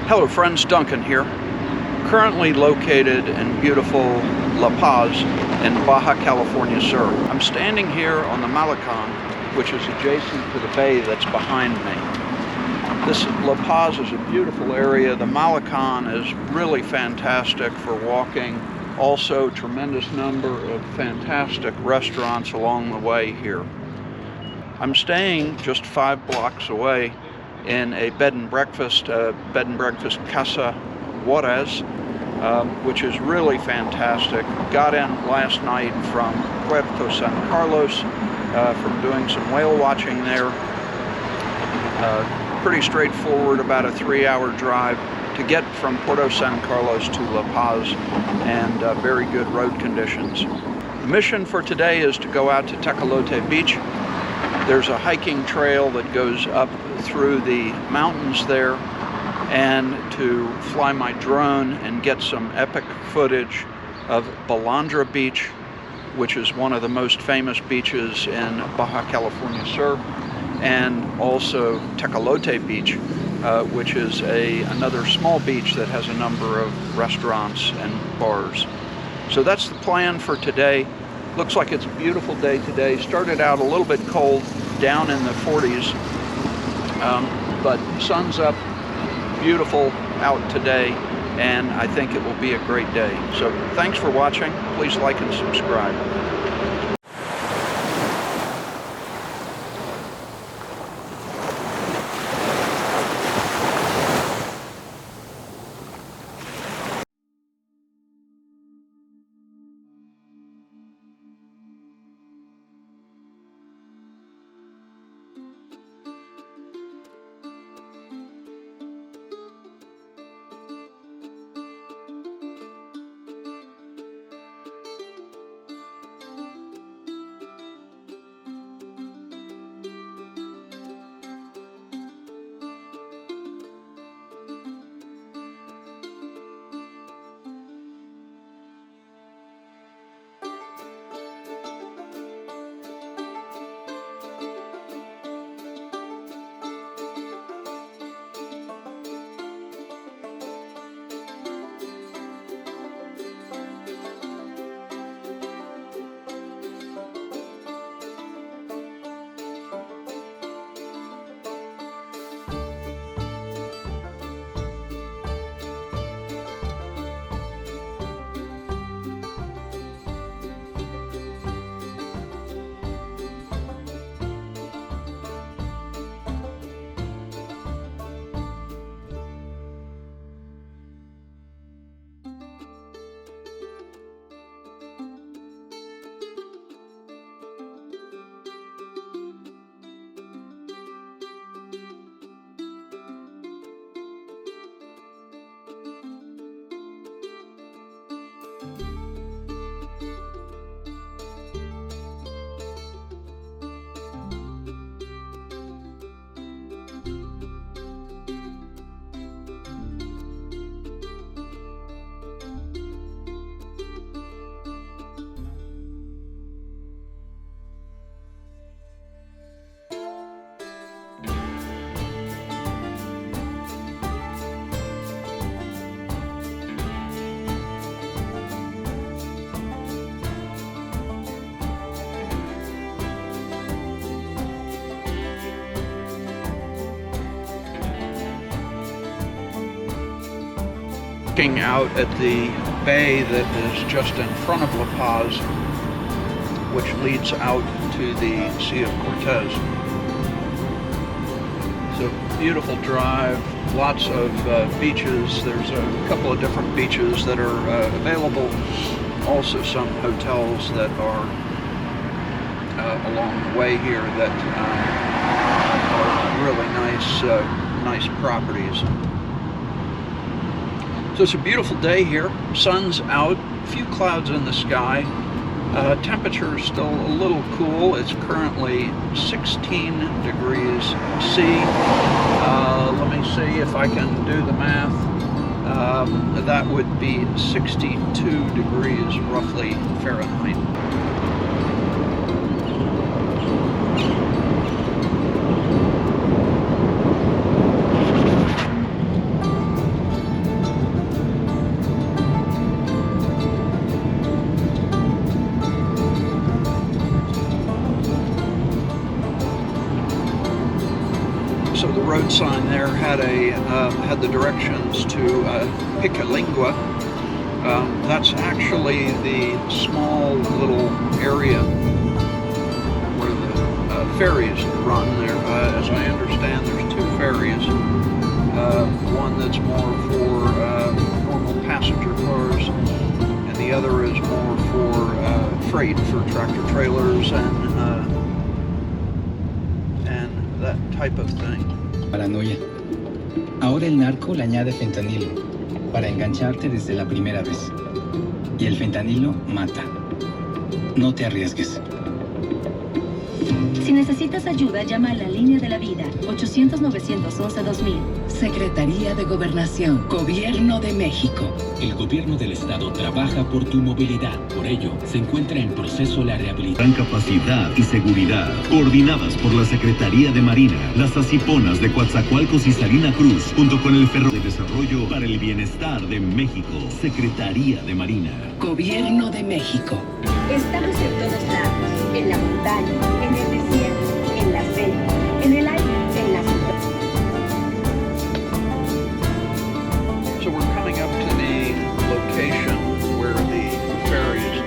Hello friends, Duncan here. Currently located in beautiful La Paz in Baja California Sur. I'm standing here on the Malecon, which is adjacent to the bay that's behind me. This La Paz is a beautiful area. The Malecon is really fantastic for walking. Also, tremendous number of fantastic restaurants along the way here. I'm staying just 5 blocks away in a bed and breakfast Casa Juarez, which is really fantastic. Got in last night from Puerto San Carlos from doing some whale watching there. Pretty straightforward, about a 3-hour drive to get from Puerto San Carlos to La Paz, and very good road conditions. The mission for today is to go out to Tecolote Beach. There's a hiking trail that goes up through the mountains there, and to fly my drone and get some epic footage of Belandra Beach, which is one of the most famous beaches in Baja California Sur, and also Tecolote Beach, which is another small beach that has a number of restaurants and bars. So that's the plan for today. Looks like it's a beautiful day today. Started out a little bit cold, down in the 40s, but sun's up, beautiful out today, and I think it will be a great day. So thanks for watching. Please like and subscribe. Looking out at the bay that is just in front of La Paz, which leads out to the Sea of Cortez. It's a beautiful drive, lots of beaches. There's a couple of different beaches that are available. Also some hotels that are along the way here that are really nice properties. So it's a beautiful day here. Sun's out, a few clouds in the sky. Temperature is still a little cool. It's currently 16 degrees C. Let me see if I can do the math. That would be 62 degrees roughly Fahrenheit. front sign there had had the directions to Picalingua. That's actually the small little area where the ferries run there. As I understand, there's two ferries. One that's more for normal passenger cars, and the other is more for freight, for tractor trailers and that type of thing. Paranoia. Ahora el narco le añade fentanilo para engancharte desde la primera vez. Y el fentanilo mata. No te arriesgues. Si necesitas ayuda, llama a la línea de la vida, 800-911-2000. Secretaría de Gobernación, Gobierno de México. El gobierno del estado trabaja por tu movilidad. Por ello, se encuentra en proceso la rehabilitación. Capacidad y seguridad, coordinadas por la Secretaría de Marina, las Asiponas de Coatzacoalcos y Salina Cruz, junto con el Ferro de Desarrollo para el Bienestar de México. Secretaría de Marina. Gobierno de México. Estamos en todos lados, en la montaña, en el desierto, en la selva, en el aire, en la ciudad. So we're coming up to the location where the ferries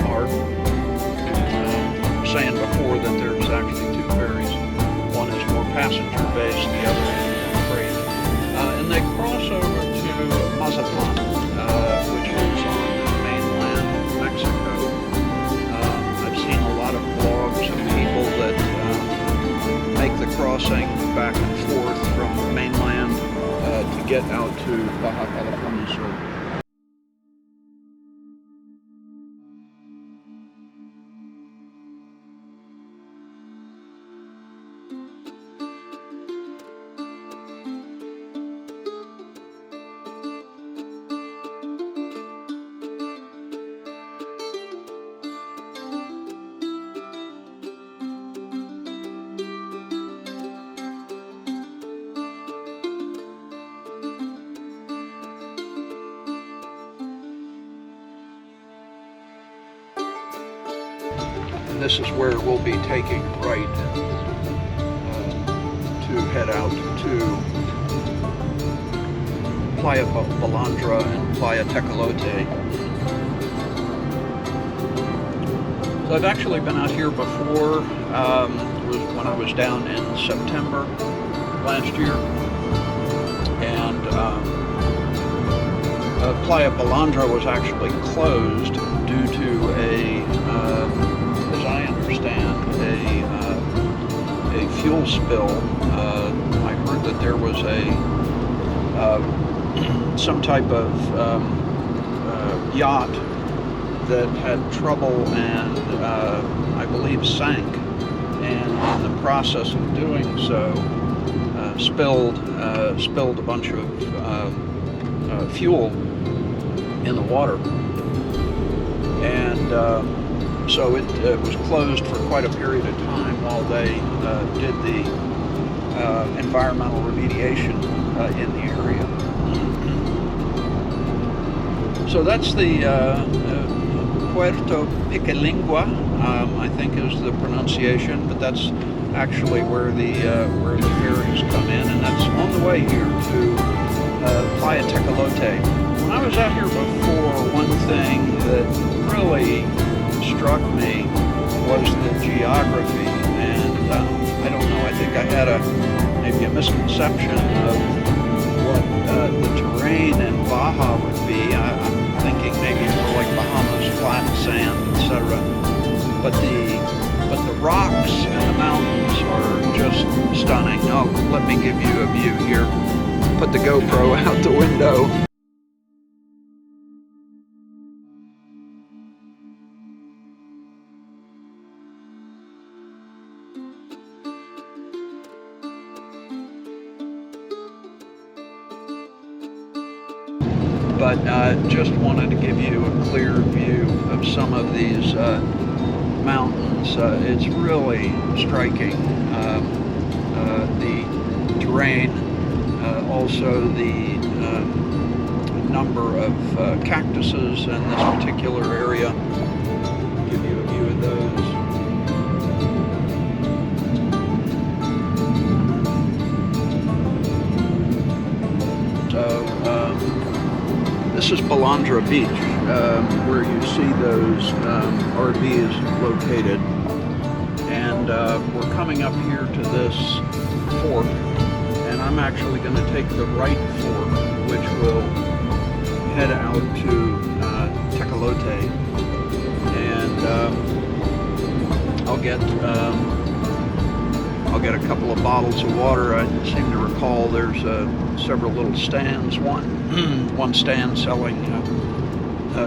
are. Saying before that there's actually two ferries. One is more passenger based, the other is more freight. And they cross over to Mazatlan, which is on the mainland Mexico. I've seen a lot of blogs of people that make the crossing back and forth from the mainland to get out to Baja California Sur. This is where we'll be taking right to head out to Playa Belandra and Playa Tecolote. So I've actually been out here before. It was when I was down in September last year, and Playa Belandra was actually closed due to as I understand, a fuel spill. I heard that there was some type of yacht that had trouble and I believe sank, and in the process of doing so, spilled a bunch of fuel in the water, and so it was closed for quite a period of time while they did the environmental remediation in the area. So that's the Puerto Picalingua, I think is the pronunciation, but that's actually where the ferries come in, and that's on the way here to Playa Tecolote. When I was out here before, one thing that really struck me was the geography, and I don't know, I think I had maybe a misconception of what the terrain in Baja would be. I'm thinking maybe more like Bahamas, flat sand, etc. But the rocks and the mountains are just stunning. Oh, let me give you a view here. Put the GoPro out the window. But just wanted to give you a clear view of some of these mountains. It's really striking. The terrain, also the number of cactuses in this particular area. Give you a view of those. So this is Belandra Beach, where you see those RVs located. And we're coming up here to this fork, and I'm actually going to take the right fork, which will head out to Tecolote, and I'll get a couple of bottles of water. I seem to recall there's several little stands. One stand selling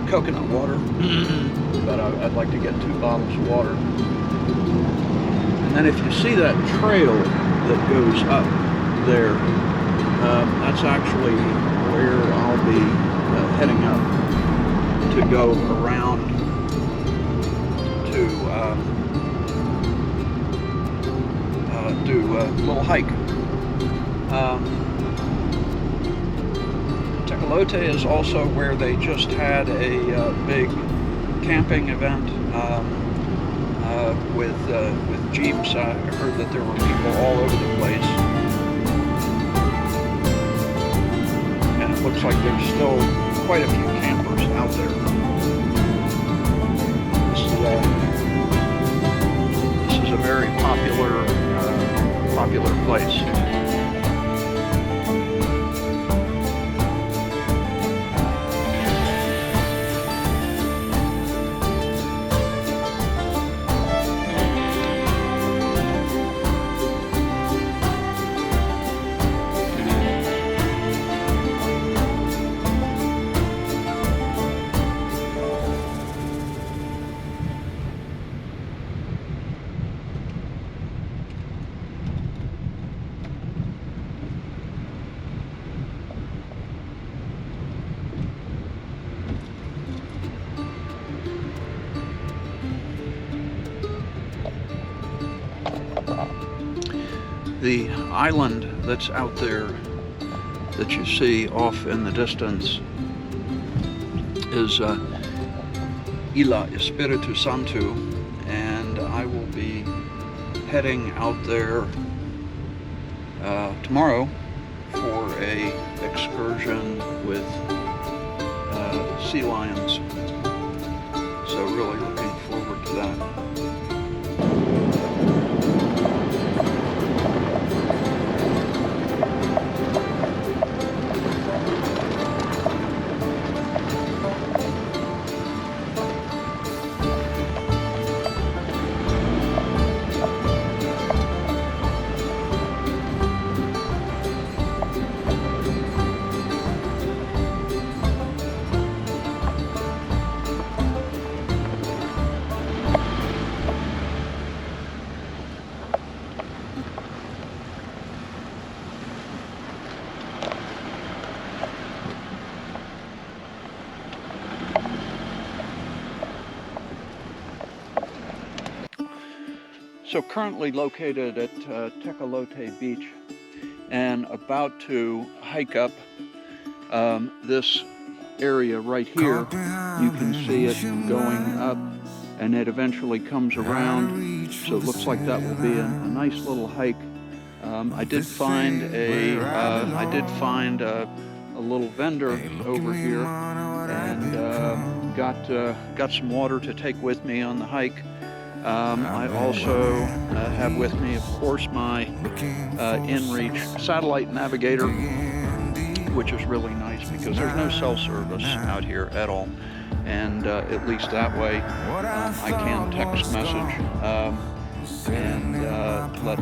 coconut water, but I'd like to get 2 bottles of water. And then if you see that trail that goes up there, that's actually where I'll be heading up to go around to do a little hike. Tecolote is also where they just had a big camping event with Jeeps. I heard that there were people all over the place, and it looks like there's still quite a few campers out there. This is a very popular place. The island that's out there that you see off in the distance is Isla Espiritu Santo, and I will be heading out there tomorrow for a excursion with sea lions. So really looking forward to that. So currently located at Tecolote Beach and about to hike up this area right here. You can see it going up, and it eventually comes around, so it looks like that will be a nice little hike. I did find a little vendor over here, and got some water to take with me on the hike. I also have with me, of course, my inReach satellite navigator, which is really nice because there's no cell service out here at all, and at least that way I can text message and let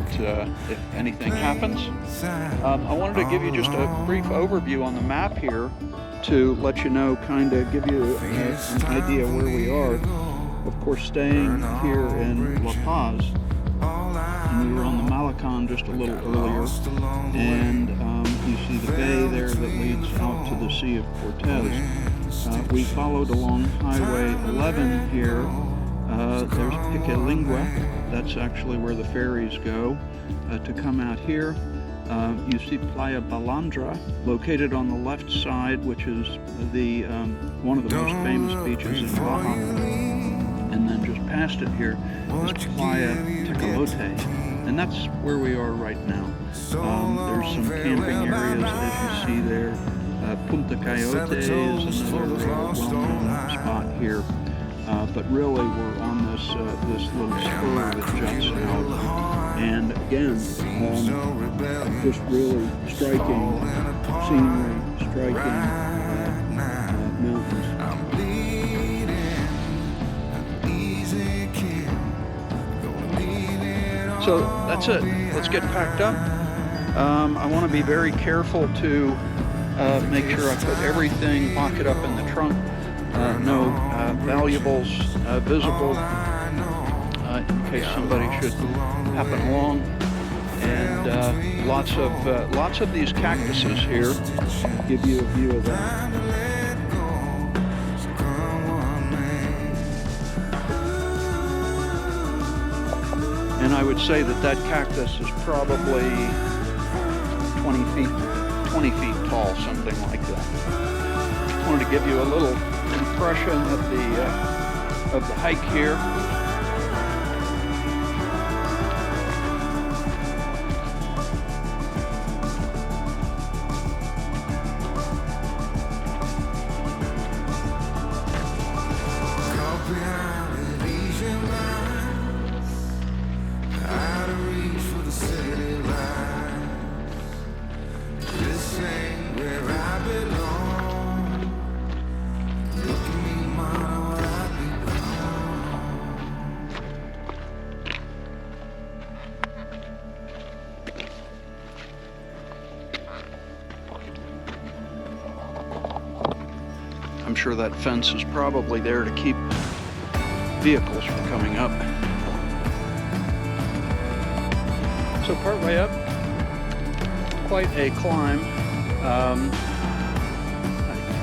if anything happens. I wanted to give you just a brief overview on the map here to let you know, kind of give you an idea where we are. Of course, staying here in La Paz, and we were on the Malecon just a little earlier, and you see the bay there that leads out to the Sea of Cortez. We followed along Highway 11 here. There's Piquelingua, that's actually where the ferries go to come out here. You see Playa Belandra, located on the left side, which is the one of the most famous beaches in Baja. And then just past it here is Playa Tecolote. And that's where we are right now. There's some camping areas, as you see there. Punta Coyote is another well-known spot here. But really, we're on this little spur that juts out. And again, just really striking scenery, striking mountains. So that's it. Let's get packed up. I want to be very careful to make sure I put everything, lock it up in the trunk. No valuables visible in case somebody should happen along. And lots of these cactuses here. Give you a view of that. And I would say that cactus is probably 20 feet tall, something like that. I wanted to give you a little impression of the hike here. I'm sure that fence is probably there to keep vehicles from coming up. So partway up, quite a climb. I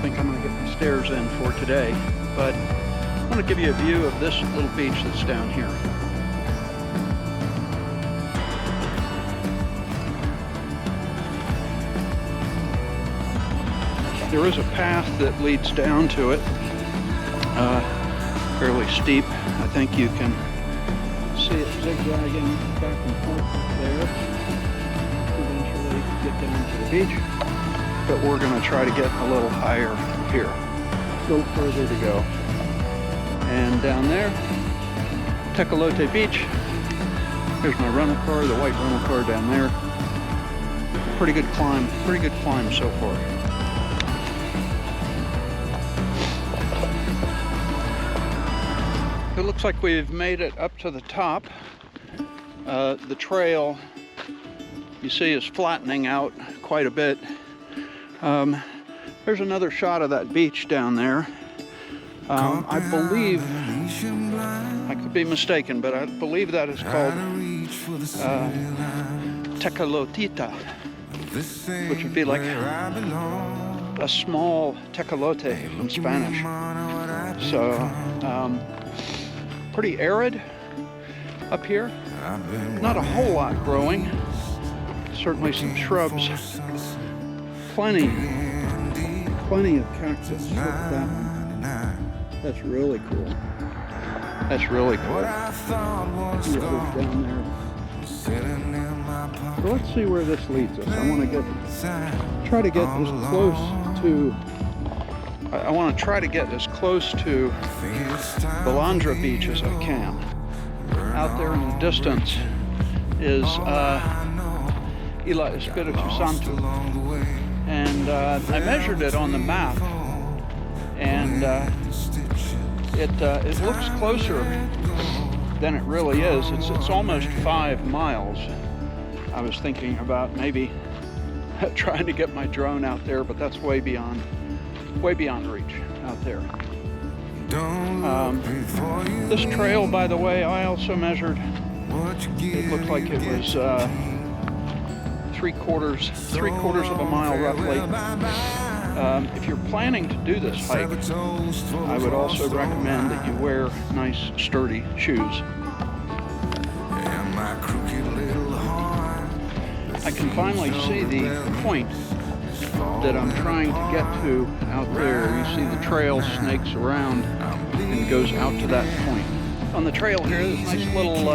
think I'm going to get my stairs in for today, but I want to give you a view of this little beach that's down here. There is a path that leads down to it, fairly steep. I think you can see it zigzagging back and forth there. Eventually get down to the beach, but we're going to try to get a little higher here. A little further to go. And down there, Tecolote Beach. Here's my rental car, the white rental car down there. Pretty good climb so far. It looks like we've made it up to the top. The trail, you see, is flattening out quite a bit. There's another shot of that beach down there. I believe, I could be mistaken, but I believe that is called Tecolotita, which would be like a small tecolote in Spanish. So, pretty arid up here. Not a whole lot growing. Certainly some shrubs. Plenty of cactus. Look at that one. That's really cool. That's really cool. See what goes down there. So let's see where this leads us. I want to try to get as close to Belandra Beach as I can. Out there in the distance is Isla Espiritu Santo, and I measured it on the map, and it looks closer than it really is. It's almost 5 miles. I was thinking about maybe trying to get my drone out there, but that's way beyond reach out there. This trail, by the way, I also measured. It looked like it was three quarters of a mile roughly. If you're planning to do this hike, I would also recommend that you wear nice sturdy shoes. I can finally see the point that I'm trying to get to out there. You see the trail snakes around and goes out to that point. On the trail here, there's nice little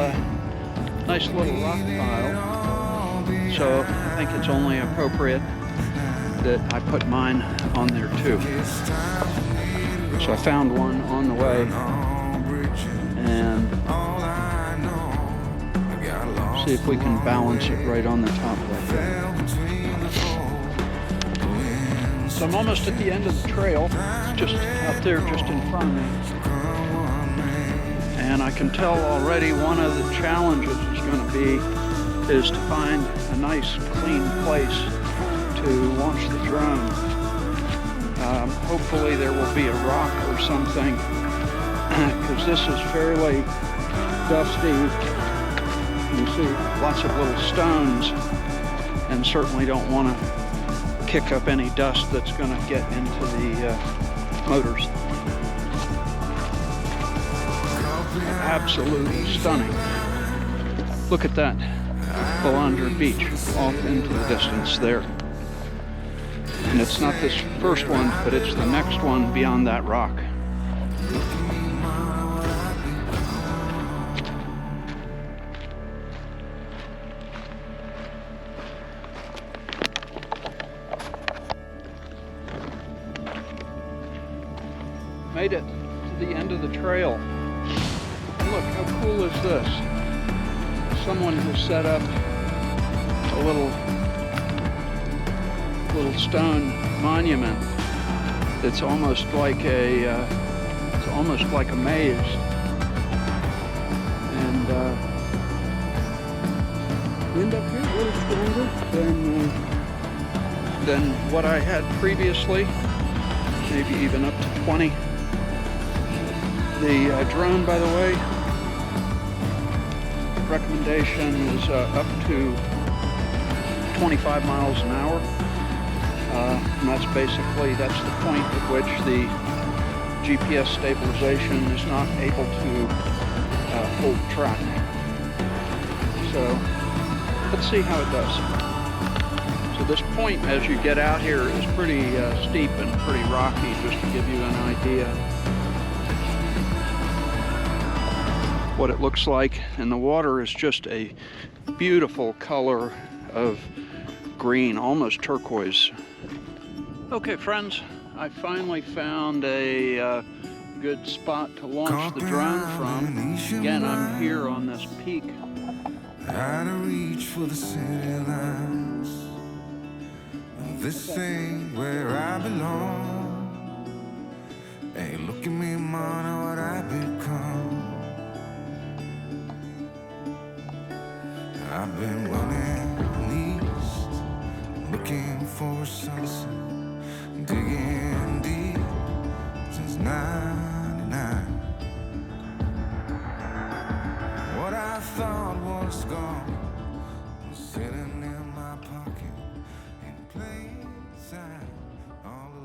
Nice little rock pile. So I think it's only appropriate that I put mine on there too. So I found one on the way, and see if we can balance it right on the top like that. So I'm almost at the end of the trail. It's just out there just in front of me. And I can tell already one of the challenges is going to be is to find a nice clean place to launch the drone. Hopefully there will be a rock or something, because this is fairly dusty. You see lots of little stones, and certainly don't want to kick up any dust that's going to get into the motors. Absolutely stunning. Look at that Belandra Beach off into the distance there. And it's not this first one, but it's the next one beyond that rock. Made it to the end of the trail. And look, how cool is this? Someone has set up a little stone monument that's almost like a maze. And wind up here a little stronger than what I had previously, maybe even up to 20. The drone, by the way, recommendation is up to 25 miles an hour. And that's the point at which the GPS stabilization is not able to hold track. So let's see how it does. So this point as you get out here is pretty steep and pretty rocky, just to give you an idea what it looks like. And the water is just a beautiful color of green, almost turquoise. Okay, friends, I finally found a good spot to launch the drone from. Again, I'm here on this peak. Out of reach for the city lines. This ain't where I belong. Hey, look at me, man, what I've become. I've been running east, looking for a sunset, digging deep since '99. What I thought was gone was sitting in my pocket in plain sight all along.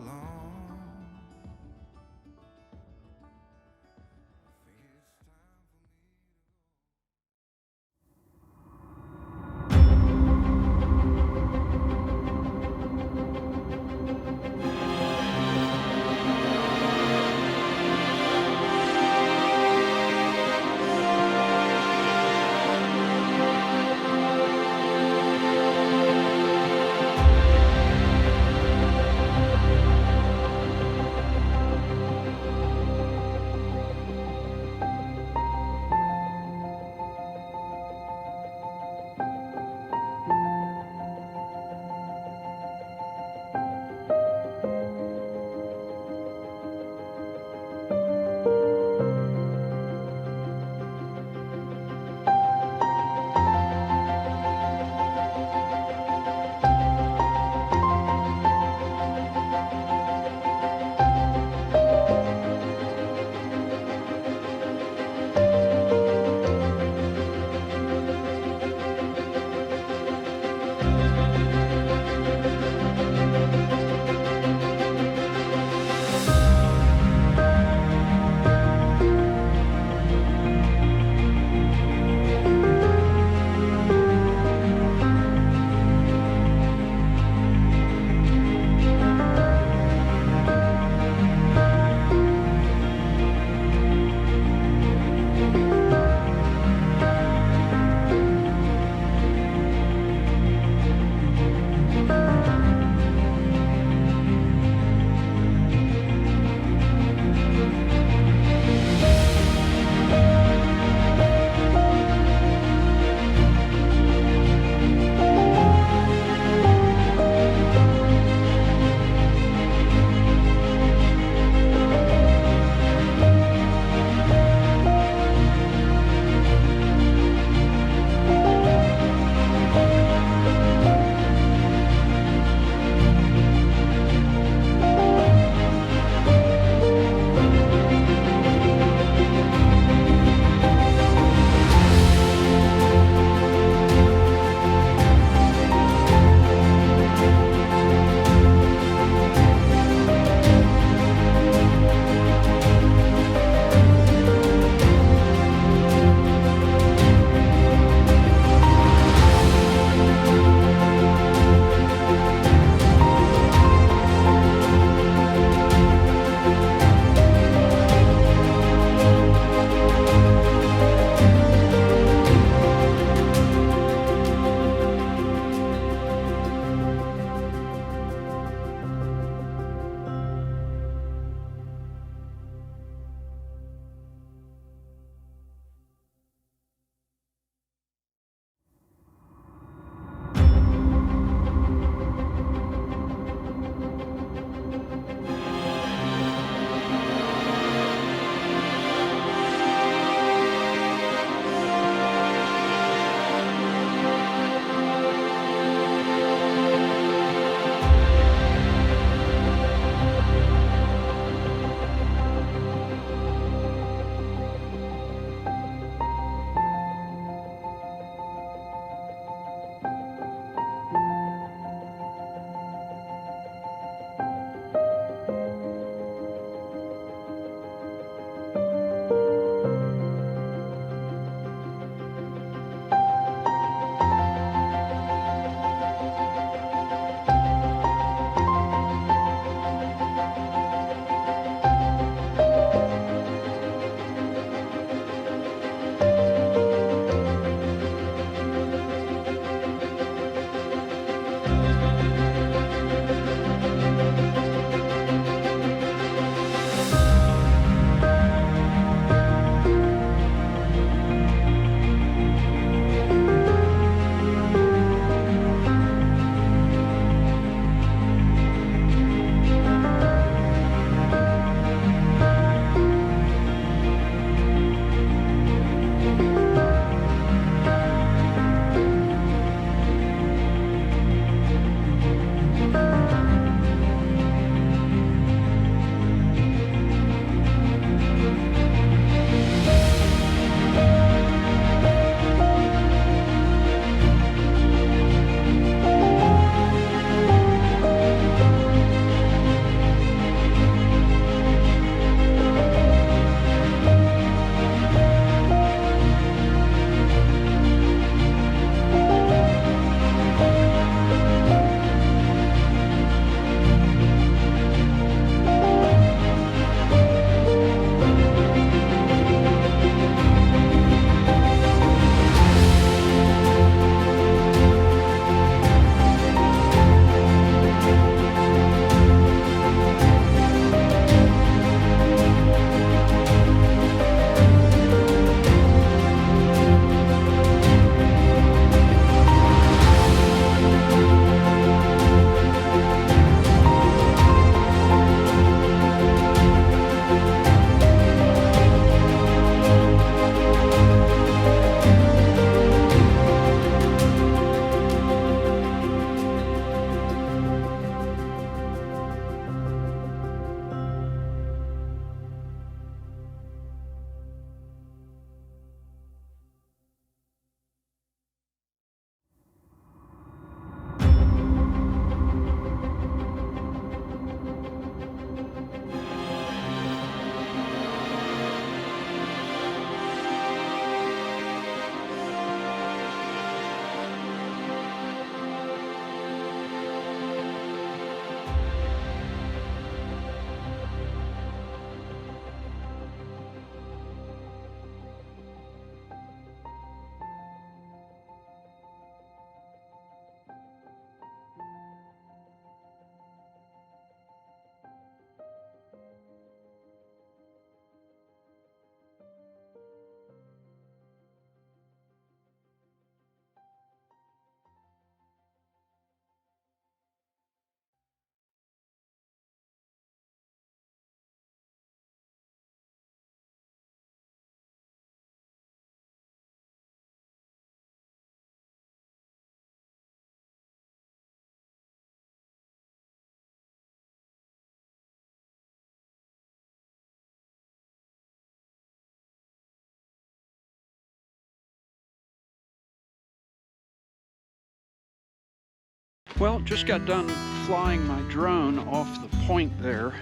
Well, just got done flying my drone off the point there.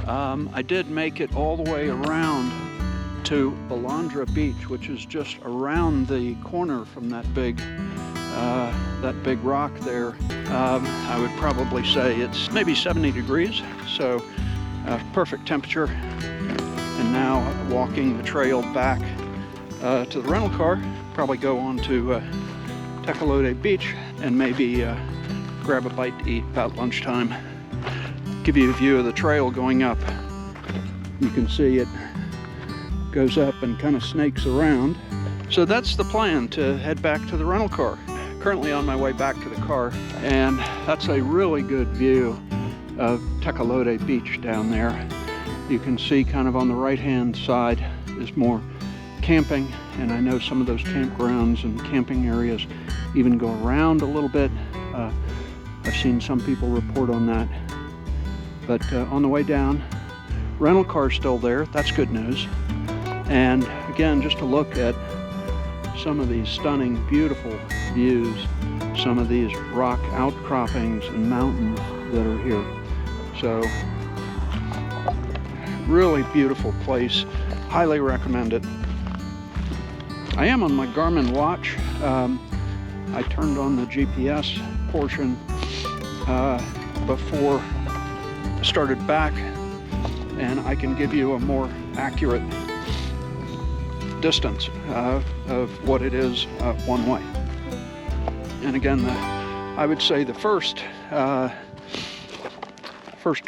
I did make it all the way around to Belandra Beach, which is just around the corner from that big rock there. I would probably say it's maybe 70 degrees, so perfect temperature. And now walking the trail back to the rental car, probably go on to Tecolote Beach and maybe grab a bite to eat about lunchtime. Give you a view of the trail going up. You can see it goes up and kind of snakes around. So that's the plan, to head back to the rental car. Currently on my way back to the car, and that's a really good view of Tecolote Beach down there. You can see kind of on the right-hand side is more camping, and I know some of those campgrounds and camping areas even go around a little bit. I've seen some people report on that. But on the way down, rental car's still there. That's good news. And again, just to look at some of these stunning, beautiful views, some of these rock outcroppings and mountains that are here. So, really beautiful place. Highly recommend it. I am on my Garmin watch. I turned on the GPS portion before I started back, and I can give you a more accurate distance of what it is one way. And again, I would say the first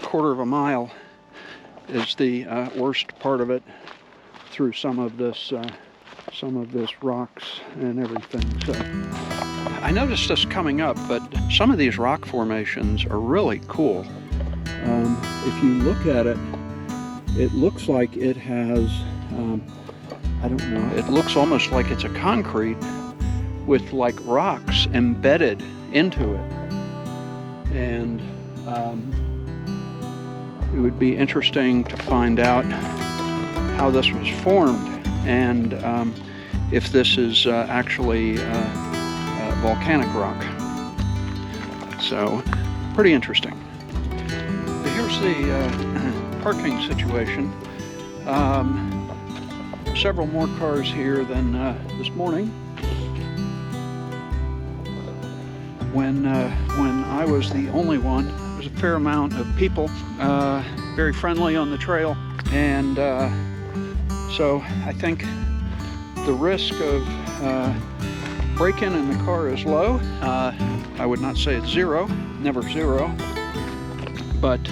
quarter of a mile is the worst part of it, through some of this rocks and everything. So I noticed this coming up, but some of these rock formations are really cool. If you look at it, it looks like it has, I don't know, it looks almost like it's a concrete with like rocks embedded into it. And it would be interesting to find out how this was formed, and if this is actually volcanic rock. So, pretty interesting. But here's the parking situation. Several more cars here than this morning. When I was the only one, there was a fair amount of people, very friendly on the trail, and so I think the risk of break-in in the car is low. I would not say it's zero, never zero, but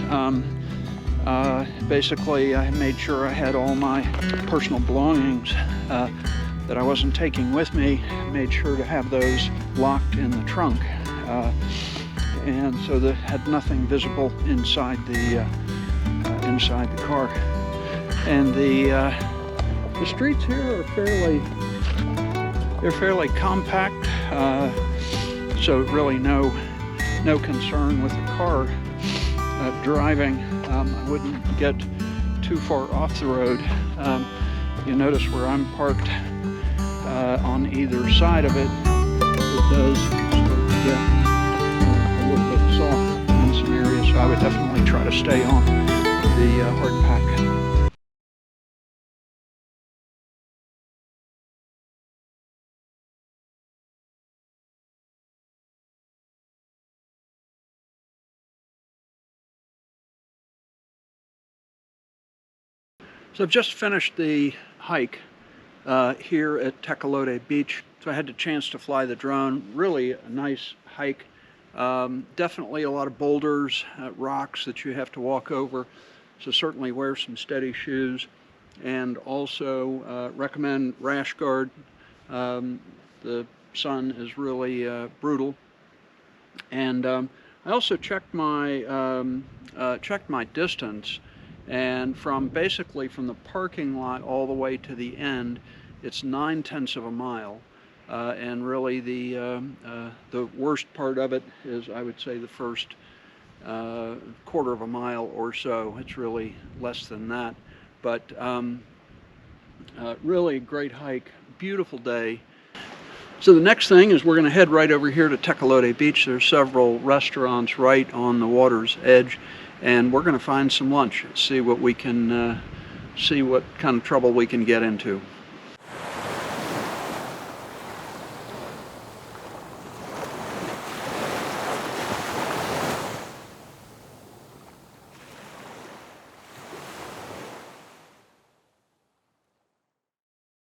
basically I made sure I had all my personal belongings that I wasn't taking with me, made sure to have those locked in the trunk, and so that had nothing visible inside the car. And the streets here are fairly compact, so really no concern with the car driving. I wouldn't get too far off the road. You notice where I'm parked on either side of it, it does start to get a little bit soft in some areas, so I would definitely try to stay on the hard pack. So I've just finished the hike here at Tecolote Beach. So I had the chance to fly the drone. Really a nice hike. Definitely a lot of boulders, rocks that you have to walk over. So certainly wear some steady shoes. And also recommend rash guard. The sun is really brutal. And I also checked my distance. And basically from the parking lot all the way to the end, it's 9/10 of a mile. And really the worst part of it is, I would say, the first quarter of a mile or so. It's really less than that. But really great hike, beautiful day. So the next thing is we're going to head right over here to Tecolote Beach. There's several restaurants right on the water's edge, and we're going to find some lunch, see what we can, see what kind of trouble we can get into.